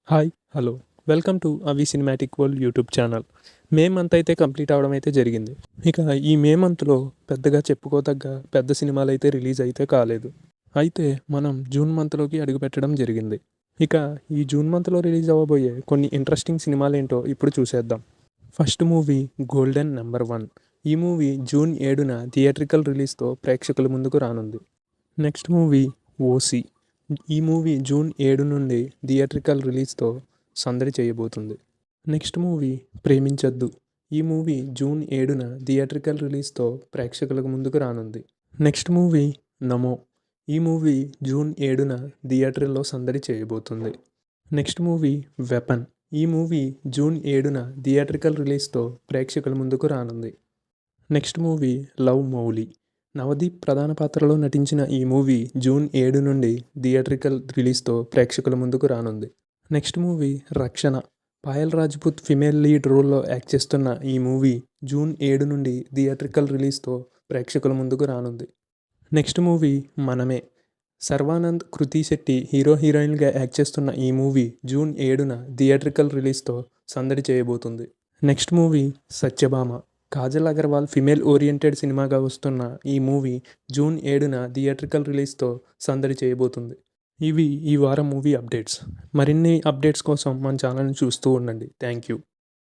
Hi! Hello! Welcome to అవి cinematic world YouTube channel. May month అయితే complete అవ్వడం అయితే జరిగింది. ఇక ఈ మే మంత్‌లో పెద్దగా చెప్పుకోదగ్గ పెద్ద సినిమాలైతే రిలీజ్ అయితే కాలేదు. అయితే మనం జూన్ మంత్‌లోకి అడుగుపెట్టడం జరిగింది. ఇక ఈ జూన్ మంత్‌లో రిలీజ్ అవ్వబోయే కొన్ని ఇంట్రెస్టింగ్ సినిమాలేంటో ఇప్పుడు చూసేద్దాం. First movie 'golden number one'. ఈ మూవీ జూన్ 7న థియేట్రికల్ రిలీజ్‌తో ప్రేక్షకుల ముందుకు రానుంది. Next movie 'OC'. ఈ మూవీ జూన్ 7 నుండి థియేట్రికల్ రిలీజ్‌తో సందడి చేయబోతుంది. నెక్స్ట్ మూవీ 'ప్రేమించొద్దు'. ఈ మూవీ జూన్ 7న థియేట్రికల్ రిలీజ్‌తో ప్రేక్షకులకు ముందుకు రానుంది. నెక్స్ట్ మూవీ 'నమో'. ఈ మూవీ జూన్ 7న థియేటర్‌లో సందడి చేయబోతుంది. Next movie 'weapon'. ఈ మూవీ జూన్ 7న థియేట్రికల్ రిలీజ్‌తో ప్రేక్షకుల ముందుకు రానుంది. Next movie 'love Mouli'. Navdeep ప్రధాన పాత్రలో నటించిన ఈ మూవీ జూన్ 7 నుండి థియేట్రికల్ రిలీజ్‌తో ప్రేక్షకుల ముందుకు రానుంది. నెక్స్ట్ మూవీ 'రక్షణ'. పాయల్ రాజ్‌పుత్ ఫిమేల్ లీడ్ రోల్‌లో యాక్ట్ చేస్తున్న ఈ మూవీ జూన్ 7 నుండి థియేట్రికల్ రిలీజ్‌తో ప్రేక్షకుల ముందుకు రానుంది. నెక్స్ట్ మూవీ 'మనమే'. శర్వానంద్, కృతి శెట్టి హీరోయిన్‌గా యాక్ట్ చేస్తున్న ఈ మూవీ జూన్ 7న థియేట్రికల్ రిలీజ్‌తో సందడి చేయబోతుంది. Next movie 'Satyabhama'. Kajal Agarwal female oriented సినిమాగా వస్తున్న ఈ మూవీ జూన్ 7న థియేట్రికల్ రిలీజ్‌తో సందడి చేయబోతుంది. ఇవి ఈ వారం మూవీ అప్డేట్స్. మరిన్ని అప్డేట్స్ కోసం మన ఛానల్‌ని చూస్తూ ఉండండి. Thank you.